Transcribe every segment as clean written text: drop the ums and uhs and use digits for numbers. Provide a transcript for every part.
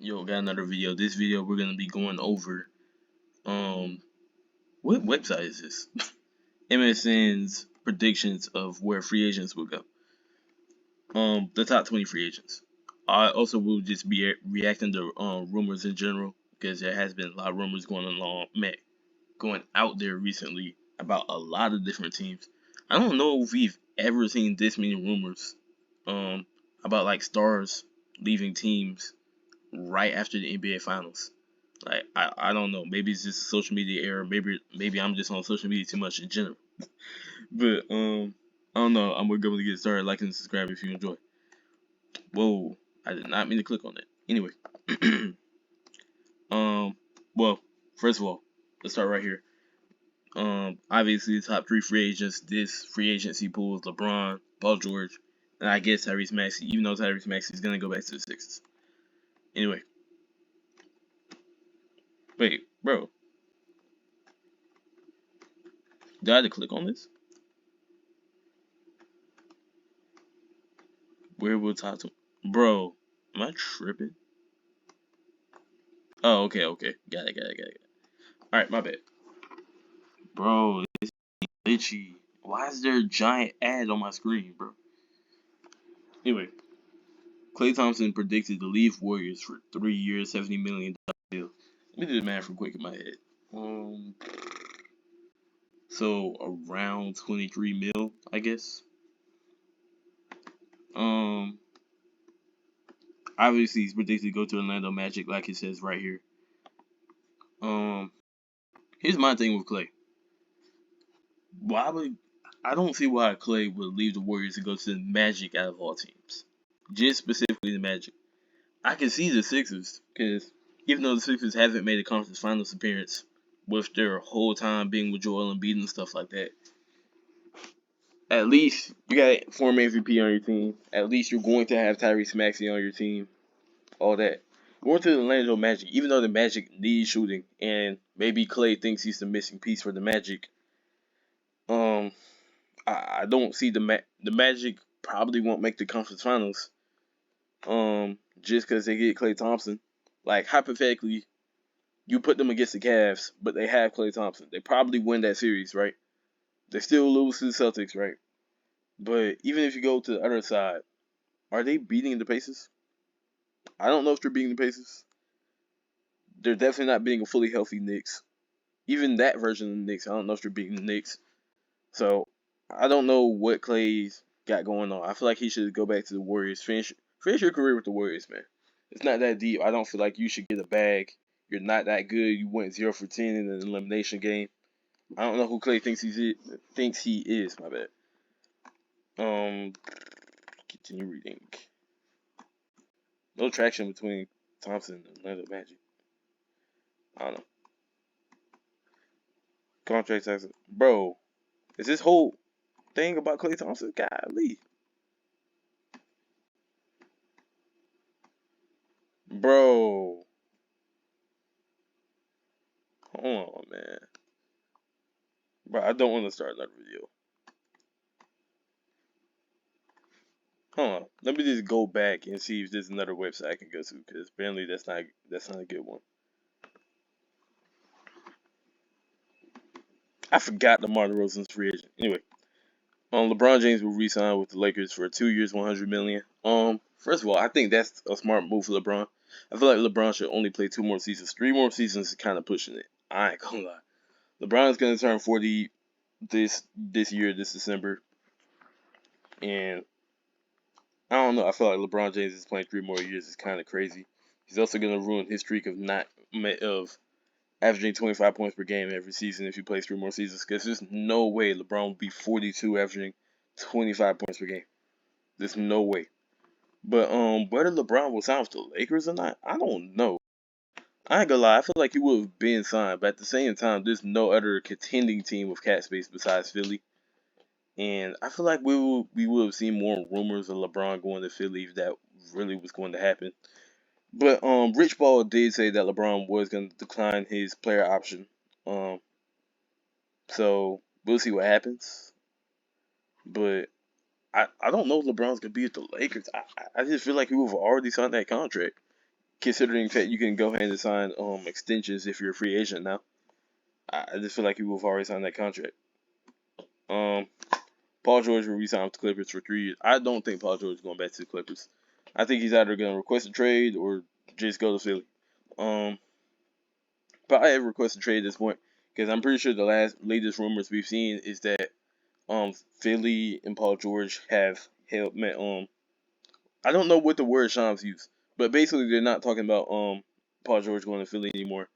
Yo, got another video. This video we're gonna be going over what website is this? MSN's predictions of where free agents will go. The top 20 free agents. I also will just be reacting to rumors in general because there has been a lot of rumors going out there recently about a lot of different teams. I don't know if we've ever seen this many rumors about like stars leaving teams right after the NBA finals. Like I don't know. Maybe it's just a social media era. Maybe I'm just on social media too much in general. But I don't know. I'm going to get started. Like and subscribe if you enjoy. Whoa, I did not mean to click on that. Anyway, well, first of all, let's start right here. Obviously the top three free agents this free agency pool is LeBron, Paul George, and I guess Tyrese Maxey. Even though Tyrese Maxey is gonna go back to the Sixers. Anyway, wait, bro, did I have to click on this? Where will top two? Bro, am I tripping? Oh, okay. Got it. Alright, my bad. Bro, this is glitchy. Why is there a giant ad on my screen, bro? Anyway, Klay Thompson predicted to leave Warriors for 3 years, $70 million deal. Let me do the math real quick in my head. So around 23 mil, I guess. Obviously he's predicted to go to Orlando Magic, like it says right here. Here's my thing with Klay. I don't see why Klay would leave the Warriors to go to the Magic out of all teams. Just specifically the Magic. I can see the Sixers, because even though the Sixers haven't made a conference finals appearance with their whole time being with Joel Embiid and stuff like that, at least you got former MVP on your team. At least you're going to have Tyrese Maxey on your team. All that. Going to the Orlando Magic, even though the Magic needs shooting, and maybe Klay thinks he's the missing piece for the Magic. I don't see the Magic probably won't make the conference finals. Just because they get Klay Thompson. Like hypothetically, you put them against the Cavs, but they have Klay Thompson. They probably win that series, right? They still lose to the Celtics, right? But even if you go to the other side, are they beating the Pacers? I don't know if they're beating the Pacers. They're definitely not beating a fully healthy Knicks. Even that version of the Knicks, I don't know if they're beating the Knicks. So I don't know what Klay's got going on. I feel like he should go back to the Warriors. Finish your career with the Warriors, man. It's not that deep. I don't feel like you should get a bag. You're not that good. You went 0 for 10 in an elimination game. I don't know who Klay thinks he is. My bad. Continue reading. No traction between Thompson and Orlando Magic. I don't know. Contract tax, bro. Is this whole thing about Klay Thompson? Golly, bro. Hold on, man. Bro, I don't want to start another video. Hold on. Let me just go back and see if there's another website I can go to, because apparently that's not a good one. I forgot DeMar DeRozan's free agent. Anyway, LeBron James will re-sign with the Lakers for 2 years, $100 million. First of all, I think that's a smart move for LeBron. I feel like LeBron should only play 2 more seasons. 3 more seasons is kind of pushing it. I ain't gonna lie. LeBron's gonna turn 40 this year, this December, and I don't know. I feel like LeBron James is playing 3 more years is kind of crazy. He's also gonna ruin his streak of averaging 25 points per game every season if he plays 3 more seasons. Because there's no way LeBron will be 42 averaging 25 points per game. There's no way. But whether LeBron will sign with the Lakers or not, I don't know. I ain't gonna lie, I feel like he would have been signed, but at the same time, there's no other contending team with cap space besides Philly. And I feel like we would have seen more rumors of LeBron going to Philly if that really was going to happen. But Rich Paul did say that LeBron was going to decline his player option. So we'll see what happens. But I don't know if LeBron's gonna be at the Lakers. I just feel like he would have already signed that contract. considering that you can go ahead and sign extensions if you're a free agent now. I just feel like he will have already signed that contract. Um, Paul George will resign with the Clippers for 3 years. I don't think Paul George is going back to the Clippers. I think he's either going to request a trade or just go to Philly. But I request a trade at this point because I'm pretty sure the latest rumors we've seen is that Philly and Paul George have held met I don't know what the word Shams used, but basically they're not talking about Paul George going to Philly anymore.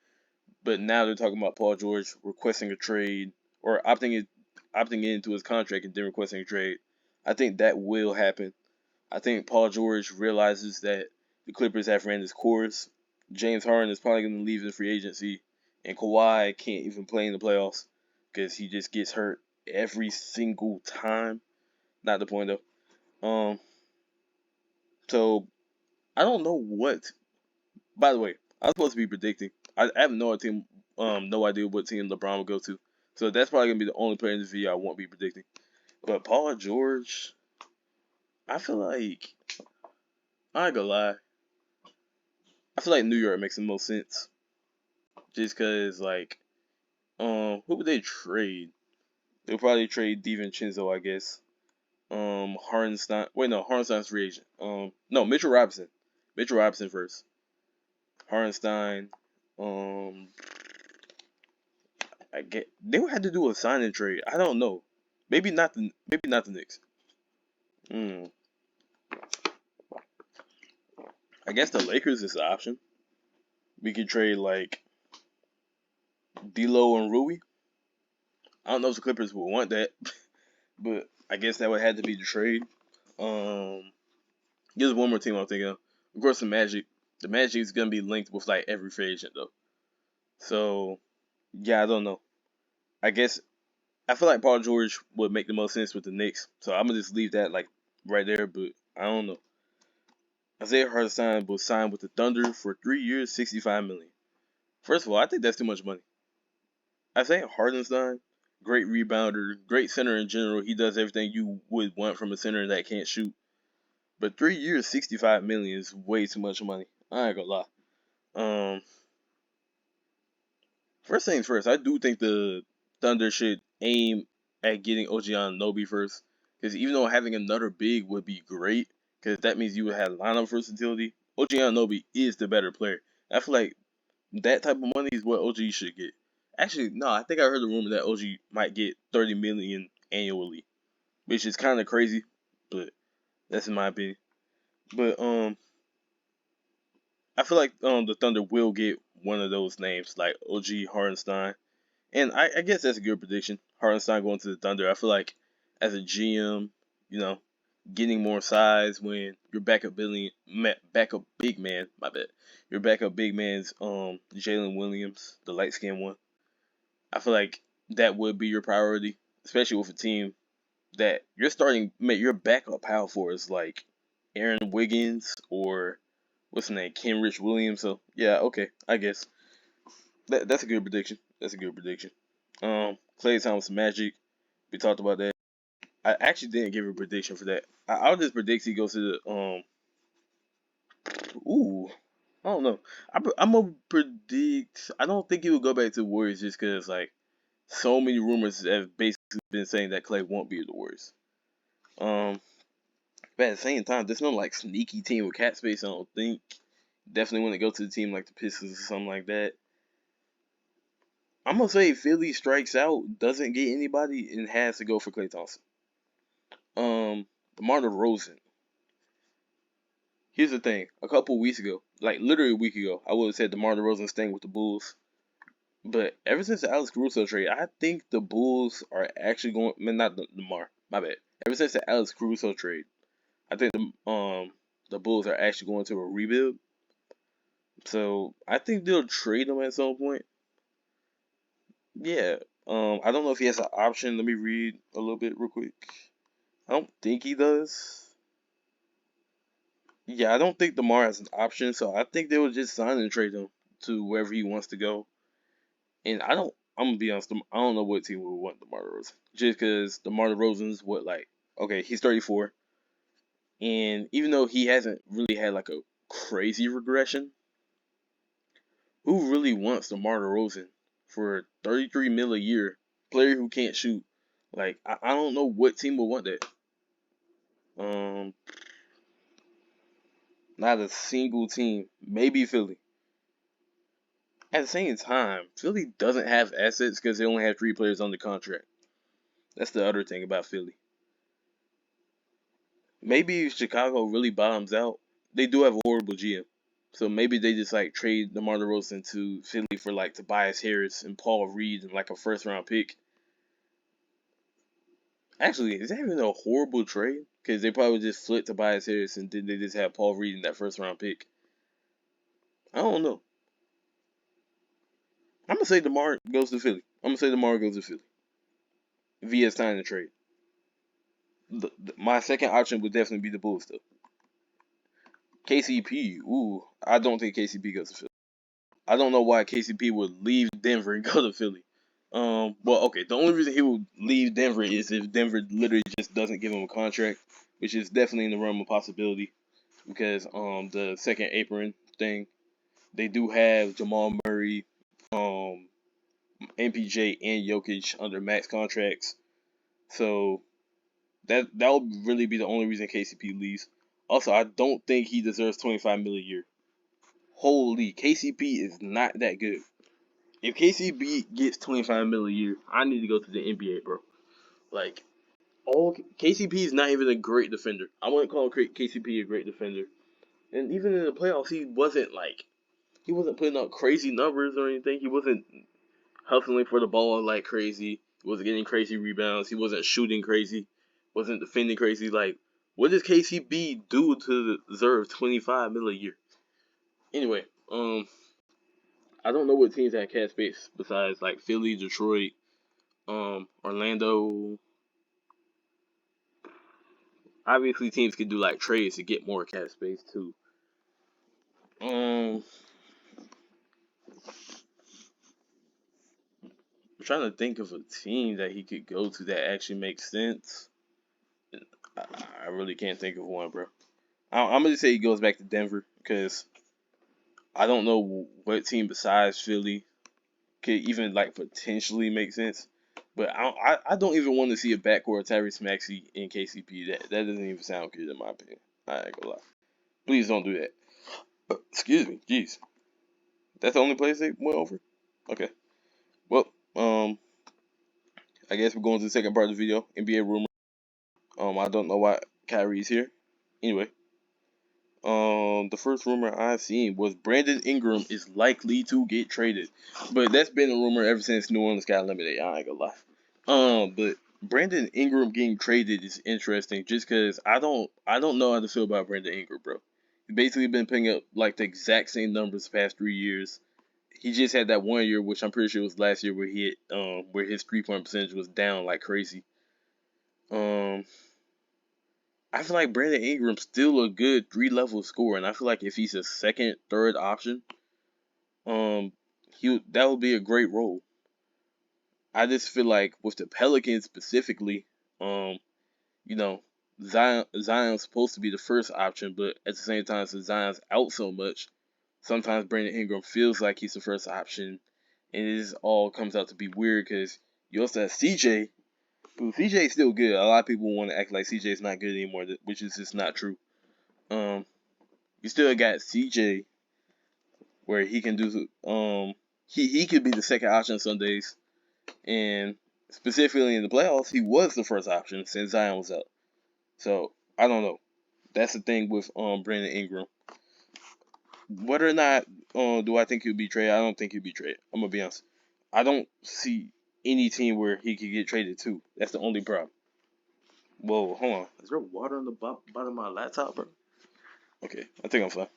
But now they're talking about Paul George requesting a trade or opting into his contract and then requesting a trade. I think that will happen. I think Paul George realizes that the Clippers have ran its course. James Harden is probably going to leave in free agency, and Kawhi can't even play in the playoffs because he just gets hurt every single time. Not the point though. So I don't know what. By the way, I was supposed to be predicting. I have no idea what team LeBron will go to. So that's probably gonna be the only player in this video I won't be predicting. But Paul George, I feel like I ain't gonna lie. I feel like New York makes the most sense. Just cause who would they trade? They'll probably trade DiVincenzo, I guess. Hardenstein. Wait, no, Hardenstein's free agent. No, Mitchell Robinson. Mitchell Robinson first. Hardenstein. I get they would have to do a sign and trade. I don't know. Maybe not the Knicks. I guess the Lakers is an option. We could trade like D'Lo and Rui. I don't know if the Clippers would want that, but I guess that would have to be the trade. There's one more team I'm thinking of. Of course, the Magic. The Magic is gonna be linked with like every free agent though. So yeah, I don't know. I guess I feel like Paul George would make the most sense with the Knicks. So I'm gonna just leave that like right there. But I don't know. Isaiah Hartenstein was signed with the Thunder for 3 years, $65 million. First of all, I think that's too much money. Isaiah Hartenstein, great rebounder, great center in general. He does everything you would want from a center that can't shoot. But 3 years, $65 million is way too much money. I ain't gonna lie. First things first, I do think the Thunder should aim at getting OG Anunoby first. Because even though having another big would be great, because that means you would have lineup versatility, OG Anunoby is the better player. I feel like that type of money is what OG should get. Actually, no, I think I heard the rumor that OG might get $30 million annually, which is kind of crazy, but that's in my opinion. But I feel like the Thunder will get one of those names, like OG Hartenstein. And I guess that's a good prediction. Hartenstein going to the Thunder. I feel like as a GM, you know, getting more size when your backup big man, my bad. Your backup big man's Jalen Williams, the light skinned one. I feel like that would be your priority, especially with a team that your backup power forward is like Aaron Wiggins or what's his name, Kenrich Williams. So yeah, okay, I guess that's a good prediction. That's a good prediction. Klay Thompson Magic. We talked about that. I actually didn't give a prediction for that. I'll just predict he goes to the Ooh, I don't know. I'm gonna predict. I don't think he will go back to the Warriors just because like so many rumors have basically been saying that Klay won't be at the Warriors. But at the same time, there's no like sneaky team with cap space. I don't think. Definitely want to go to the team like the Pistons or something like that. I'm gonna say Philly strikes out, doesn't get anybody, and has to go for Klay Thompson. DeMar DeRozan. Here's the thing. A couple weeks ago, like literally a week ago, I would have said DeMar DeRozan staying with the Bulls. But ever since the Alex Caruso trade, I think the Bulls are actually going. I mean, not DeMar. My bad. Ever since the Alex Caruso trade, I think the Bulls are actually going to a rebuild. So I think they'll trade him at some point. Yeah. I don't know if he has an option. Let me read a little bit real quick. I don't think he does. Yeah, I don't think DeMar has an option, so I think they would just sign and trade him to wherever he wants to go. And I'm gonna be honest, I don't know what team would want DeMar DeRozan. Just because DeMar DeRozan's okay, he's 34. And even though he hasn't really had like a crazy regression, Who really wants DeMar DeRozan for 33 mil a year? Player who can't shoot. Like I don't know what team would want that. Um, Not a single team. Maybe Philly. At the same time, Philly doesn't have assets because they only have 3 players under contract. That's the other thing about Philly. Maybe if Chicago really bottoms out, they do have a horrible GM. So maybe they just like trade DeMar DeRozan to Philly for like Tobias Harris and Paul Reed and like a first round pick. Actually, is that even a horrible trade? Because they probably just flipped Tobias Harris and then they just have Paul Reed in that first round pick. I don't know. I'm gonna say DeMar goes to Philly. I'm gonna say DeMar goes to Philly via signing the trade. My second option would definitely be the Bulls though. KCP, ooh, I don't think KCP goes to Philly. I don't know why KCP would leave Denver and go to Philly. Well, okay, the only reason he would leave Denver is if Denver literally just doesn't give him a contract, which is definitely in the realm of possibility because the second apron thing, they do have Jamal Murray, MPJ and Jokic under max contracts, so that would really be the only reason KCP leaves. Also, I don't think he deserves 25 million a year. Holy, KCP is not that good. If KCP gets 25 million a year, I need to go to the NBA, bro. Like, all KCP is not even a great defender. I wouldn't call KCP a great defender. And even in the playoffs, he wasn't putting up crazy numbers or anything. He wasn't hustling for the ball like crazy. He wasn't getting crazy rebounds. He wasn't shooting crazy. Wasn't defending crazy. Like, what does KCP do to deserve 25 million a year? Anyway, I don't know what teams have cap space besides like Philly, Detroit, Orlando. Obviously, teams can do like trades to get more cap space too. I'm trying to think of a team that he could go to that actually makes sense. I really can't think of one, bro. I'm gonna say he goes back to Denver because I don't know what team besides Philly could even like potentially make sense. But I don't even want to see a backcourt of Tyrese Maxey and KCP. That doesn't even sound good in my opinion. I ain't gonna lie. Please don't do that. Excuse me. Jeez. That's the only place they went over? Okay. Well, I guess we're going to the second part of the video. NBA rumor. I don't know why Kyrie's here. Anyway. The first rumor I've seen was Brandon Ingram is likely to get traded. But that's been a rumor ever since New Orleans got eliminated. I ain't gonna lie. But Brandon Ingram getting traded is interesting just because I don't know how to feel about Brandon Ingram, bro. He's basically been putting up like the exact same numbers the past 3 years. He just had that 1 year, which I'm pretty sure was last year, where where his 3 point percentage was down like crazy. Um, I feel like Brandon Ingram's still a good 3 level scorer, and I feel like if he's a second, third option, um, that would be a great role. I just feel like with the Pelicans specifically, um, you know, Zion's supposed to be the first option, but at the same time, since Zion's out so much, sometimes Brandon Ingram feels like he's the first option, and it just all comes out to be weird because you also have CJ. Who CJ is still good. A lot of people want to act like CJ is not good anymore, which is just not true. Um, you still got CJ where he can do he could be the second option some days, and specifically in the playoffs, he was the first option since Zion was out. So I don't know. That's the thing with Brandon Ingram. Whether or not do I think he'll be traded, I don't think he'll be traded. I'm gonna be honest. I don't see any team where he could get traded to. That's the only problem. Whoa, hold on. Is there water on the bottom of my laptop, bro? Okay, I think I'm fine.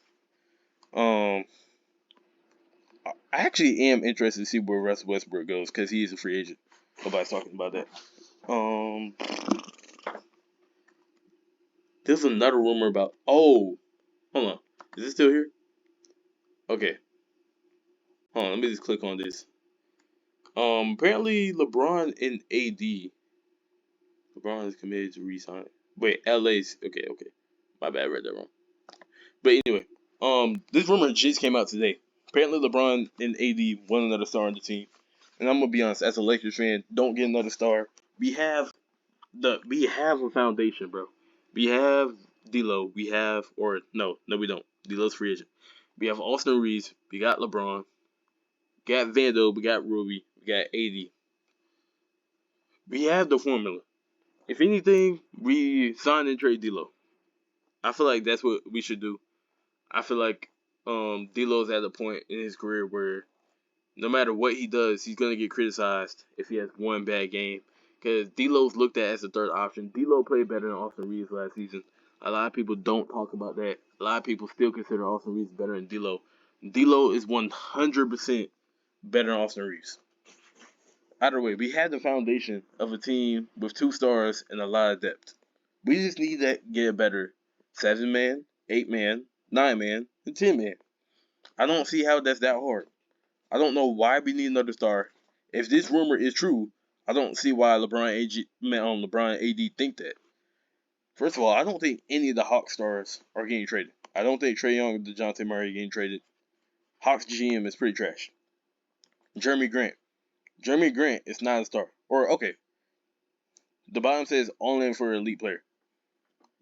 I actually am interested to see where Russell Westbrook goes because he is a free agent. Nobody's talking about that. Um, there's another rumor about. Oh, hold on. Is it still here? Okay, hold on. Let me just click on this. Apparently LeBron and AD. LeBron is committed to resign. Wait, LA's okay. Okay, my bad. I read that wrong. But anyway, this rumor just came out today. Apparently, LeBron and AD want another star on the team, and I'm gonna be honest. As a Lakers fan, don't get another star. We have a foundation, bro. We have D'Lo. We have no, we don't. D'Lo's free agent. We have Austin Reeves. We got LeBron. We got Vando. We got Ruby. We got AD. We have the formula. If anything, we sign and trade D'Lo. I feel like that's what we should do. I feel like D'Lo's at a point in his career where no matter what he does, he's gonna get criticized if he has one bad game. Because D'Lo's looked at as the third option. D'Lo played better than Austin Reeves last season. A lot of people don't talk about that. A lot of people still consider Austin Reeves better than D'Lo. D'Lo is 100% better than Austin Reeves. Either way, we had the foundation of a team with 2 stars and a lot of depth. We just need to get better 7-man, 8-man, 9-man, and 10-man. I don't see how that's that hard. I don't know why we need another star. If this rumor is true, I don't see why LeBron and AD think that. First of all, I don't think any of the Hawks stars are getting traded. I don't think Trae Young or DeJounte Murray are getting traded. Hawks GM is pretty trash. Jeremy Grant. Jeremy Grant is not a star. Or, okay, the bottom says only for an elite player.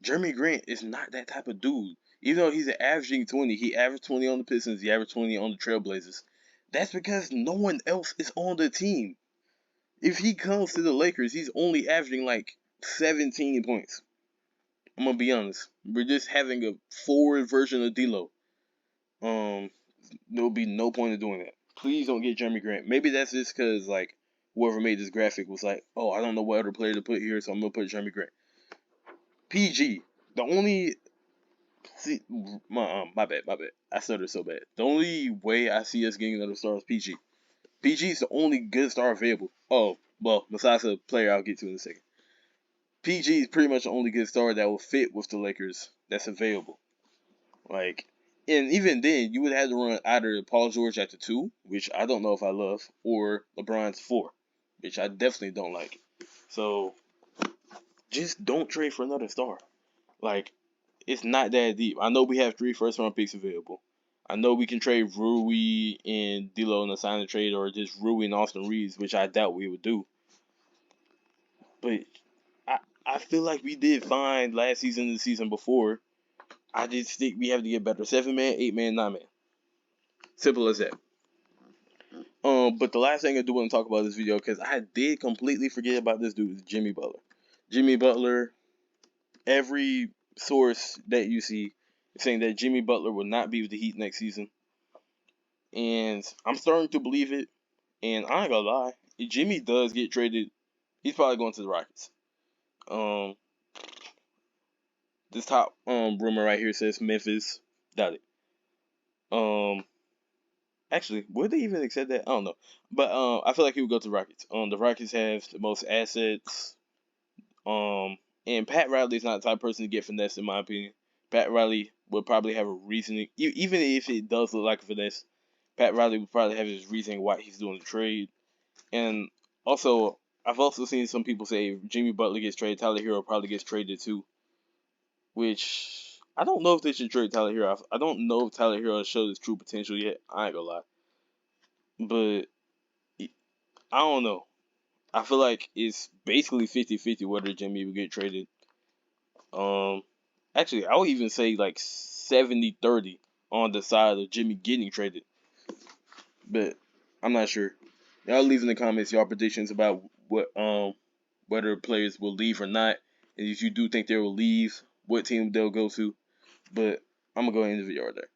Jeremy Grant is not that type of dude. Even though he's averaging 20, he averaged 20 on the Pistons, he averaged 20 on the Trailblazers. That's because no one else is on the team. If he comes to the Lakers, he's only averaging like 17 points. I'm gonna be honest. We're just having a forward version of D'Lo. There'll be no point in doing that. Please don't get Jeremy Grant. Maybe that's just because like whoever made this graphic was like, oh, I don't know what other player to put here, so I'm gonna put Jeremy Grant. PG. The only my bad. I stuttered so bad. The only way I see us getting another star is PG. PG is the only good star available. Oh, well, besides a player I'll get to in a second. PG is pretty much the only good star that will fit with the Lakers that's available. Like, and even then, you would have to run either Paul George at the 2, which I don't know if I love, or LeBron's 4, which I definitely don't like. So, just don't trade for another star. Like, it's not that deep. I know we have 3 first-round picks available. I know we can trade Rui and D'Lo in a sign and trade, or just Rui and Austin Reeves, which I doubt we would do. But I feel like we did fine last season and the season before. I just think we have to get better. 7-man, 8-man, 9-man. Simple as that. But the last thing I do want to talk about this video, because I did completely forget about this dude, is Jimmy Butler. Jimmy Butler, every source that you see is saying that Jimmy Butler will not be with the Heat next season. And I'm starting to believe it. And I ain't gonna lie, if Jimmy does get traded, he's probably going to the Rockets. This top rumor right here says Memphis. Doubt it. Actually, would they even accept that? I don't know. But I feel like he would go to the Rockets. The Rockets have the most assets. And Pat Riley's not the type of person to get finesse, in my opinion. Pat Riley would probably have a reasoning, even if it does look like a finesse. Pat Riley would probably have his reasoning why he's doing the trade. And also, I've also seen some people say if Jimmy Butler gets traded, Tyler Hero probably gets traded too. Which I don't know if they should trade Tyler Hero. I don't know if Tyler Hero has showed his true potential yet. I ain't gonna lie. But I don't know. I feel like it's basically 50-50 whether Jimmy will get traded. Actually, I would even say like 70-30 on the side of Jimmy getting traded. But I'm not sure. Y'all leave in the comments y'all predictions about what whether players will leave or not. And if you do think they will leave, what team they'll go to. But I'm gonna go ahead and end the video right there.